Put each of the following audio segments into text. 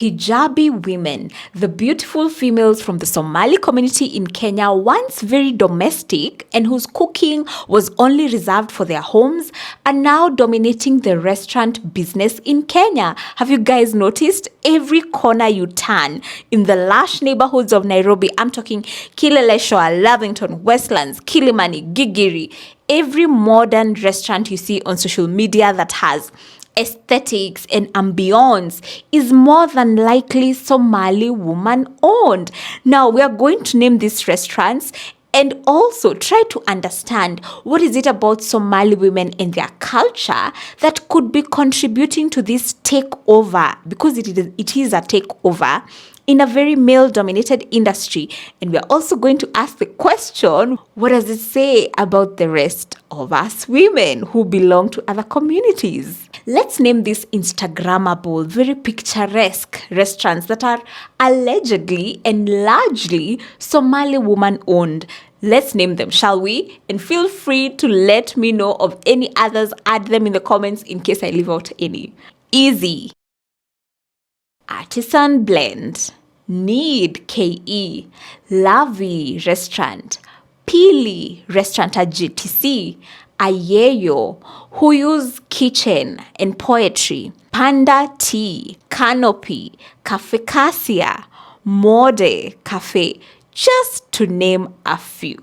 Hijabi women, the beautiful females from the Somali community in Kenya, once very domestic and whose cooking was only reserved for their homes, are now dominating the restaurant business in Kenya. Have you guys noticed? Every corner you turn in the lush neighborhoods of Nairobi, I'm talking 𝗪𝗧𝗪𝗧, Lavington, Westlands, Kilimani, Gigiri, every modern restaurant you see on social media that has aesthetics and ambience is more than likely Somali woman owned. Now we are going to name these restaurants and also try to understand what is it about Somali women and their culture that could be contributing to this takeover, because it is a takeover in a very male-dominated industry. And we're also going to ask the question, what does it say about the rest of us women who belong to other communities? Let's name these Instagrammable, very picturesque restaurants that are allegedly and largely Somali woman-owned. Let's name them, shall we? And feel free to let me know of any others. Add them in the comments in case I leave out any. Easy, Artisan Blend, Need KE, Lavi Restaurant, Pili Restaurant at GTC, Ayeyo, Huyu's Kitchen and Poetry, Panda Tea, Canopy, Cafe Cassia, Mode Cafe, just to name a few.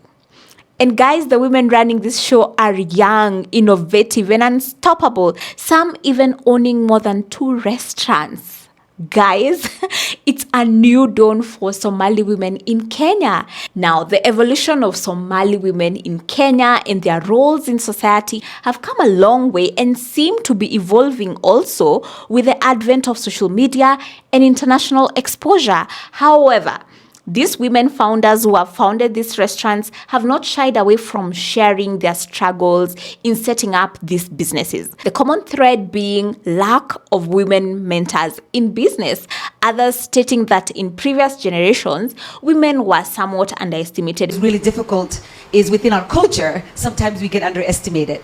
And guys, the women running this show are young, innovative, and unstoppable, some even owning more than 2 restaurants. Guys, it's a new dawn for Somali women in Kenya. Now, the evolution of Somali women in Kenya and their roles in society have come a long way and seem to be evolving also with the advent of social media and international exposure. However, these women founders who have founded these restaurants have not shied away from sharing their struggles in setting up these businesses. The common thread being lack of women mentors in business. Others stating that in previous generations, women were somewhat underestimated. What's really difficult is within our culture, sometimes we get underestimated,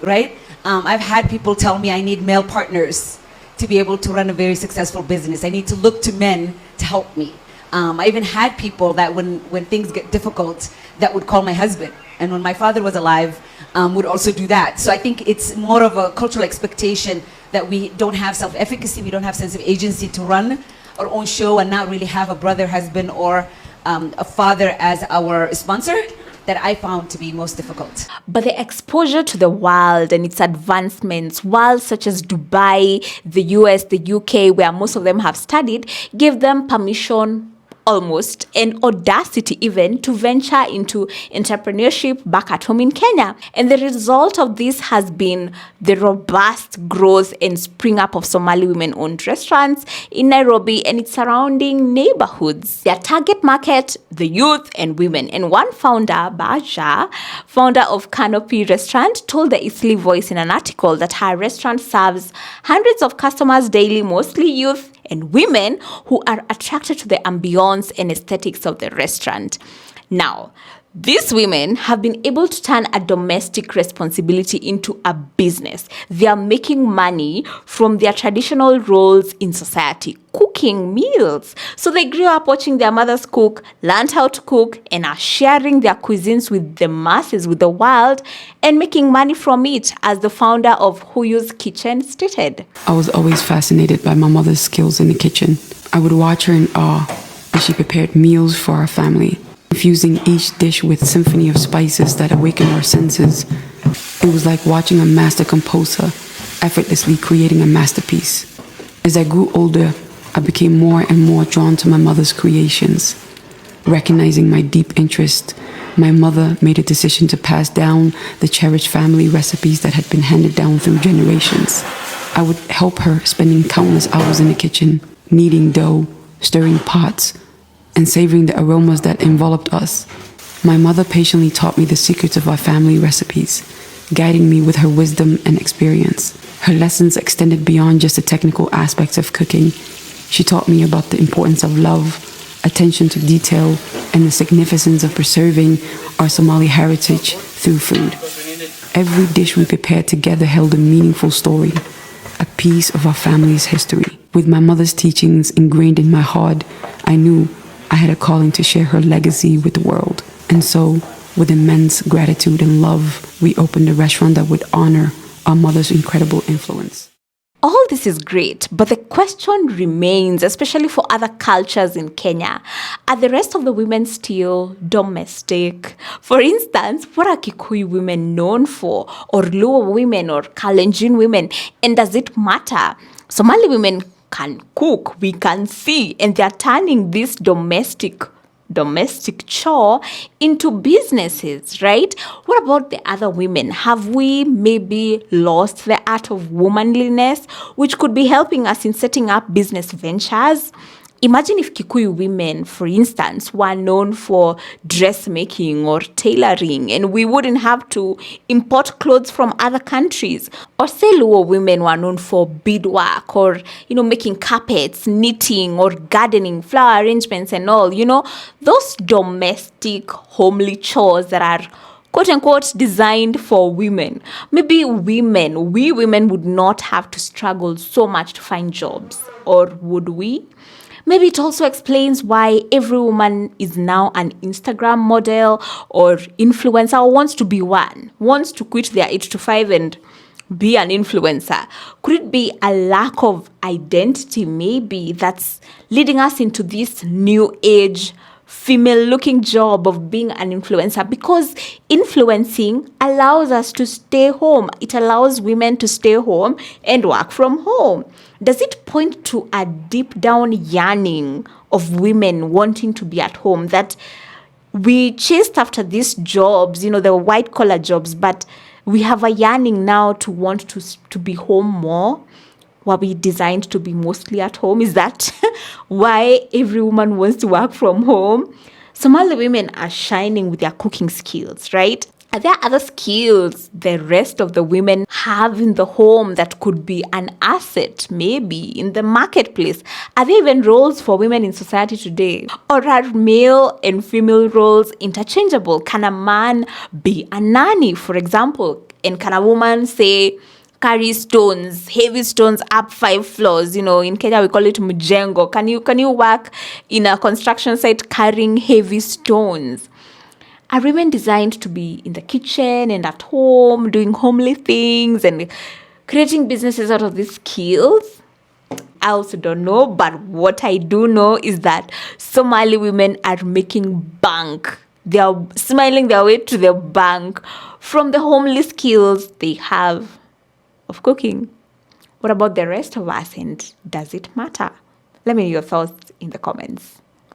right? I've had people tell me I need male partners to be able to run a very successful business. I need to look to men to help me. I even had people that when things get difficult that would call my husband, and when my father was alive would also do that. So I think it's more of a cultural expectation that we don't have self-efficacy, we don't have sense of agency to run our own show and not really have a brother, husband, or a father as our sponsor, that I found to be most difficult. But the exposure to the world and its advancements, worlds such as Dubai, the US, the UK, where most of them have studied, gave them permission almost, and audacity even, to venture into entrepreneurship back at home in Kenya. And the result of this has been the robust growth and spring up of Somali women-owned restaurants in Nairobi and its surrounding neighborhoods. Their target market, the youth and women. And one founder, Baja, founder of Canopy Restaurant, told the 𝗖𝗢𝗧𝗪 Voice in an article that her restaurant serves hundreds of customers daily, mostly youth and women who are attracted to the ambience and aesthetics of the restaurant. Now, these women have been able to turn a domestic responsibility into a business. They are making money from their traditional roles in society, cooking meals. So they grew up watching their mothers cook, learned how to cook, and are sharing their cuisines with the masses, with the world, and making money from it, as the founder of Huyu's Kitchen stated. I was always fascinated by my mother's skills in the kitchen. I would watch her in awe as she prepared meals for our family, infusing each dish with a symphony of spices that awakened our senses. It was like watching a master composer effortlessly creating a masterpiece. As I grew older, I became more and more drawn to my mother's creations. Recognizing my deep interest, my mother made a decision to pass down the cherished family recipes that had been handed down through generations. I would help her, spending countless hours in the kitchen, kneading dough, stirring pots, and savoring the aromas that enveloped us. My mother patiently taught me the secrets of our family recipes, guiding me with her wisdom and experience. Her lessons extended beyond just the technical aspects of cooking. She taught me about the importance of love, attention to detail, and the significance of preserving our Somali heritage through food. Every dish we prepared together held a meaningful story, a piece of our family's history. With my mother's teachings ingrained in my heart, I knew I had a calling to share her legacy with the world. And so, with immense gratitude and love, we opened a restaurant that would honor our mother's incredible influence. All this is great, but the question remains, especially for other cultures in Kenya, are the rest of the women still domestic? For instance, what are Kikuyu women known for, or Luo women, or Kalenjin women? And does it matter? Somali women can cook, we can see, and they're turning this domestic chore into businesses, right? What about the other women? Have we maybe lost the art of womanliness, which could be helping us in setting up business ventures? Imagine if Kikuyu women, for instance, were known for dressmaking or tailoring, and we wouldn't have to import clothes from other countries. Or say Luo women were known for beadwork, or, making carpets, knitting, or gardening, flower arrangements and all, those domestic, homely chores that are quote unquote designed for women. Maybe we women would not have to struggle so much to find jobs, or would we? Maybe it also explains why every woman is now an Instagram model or influencer, or wants to be one, wants to quit their 8 to 5 and be an influencer. Could it be a lack of identity maybe that's leading us into this new age female-looking job of being an influencer? Because influencing allows us to stay home. It allows women to stay home and work from home. Does it point to a deep down yearning of women wanting to be at home, that we chased after these jobs, the white collar jobs, but we have a yearning now to want to be home more? Were we designed to be mostly at home? Is that why every woman wants to work from home? Somali women are shining with their cooking skills, right? Are there other skills the rest of the women have in the home that could be an asset, maybe, in the marketplace? Are there even roles for women in society today? Or are male and female roles interchangeable? Can a man be a nanny, for example? And can a woman, say, carry stones, heavy stones up 5 floors? In Kenya we call it mjengo. Can you work in a construction site carrying heavy stones? Are women designed to be in the kitchen and at home, doing homely things and creating businesses out of these skills? I also don't know, but what I do know is that Somali women are making bank. They are smiling their way to the bank from the homely skills they have of cooking. What about the rest of us, and does it matter? Let me know your thoughts in the comments.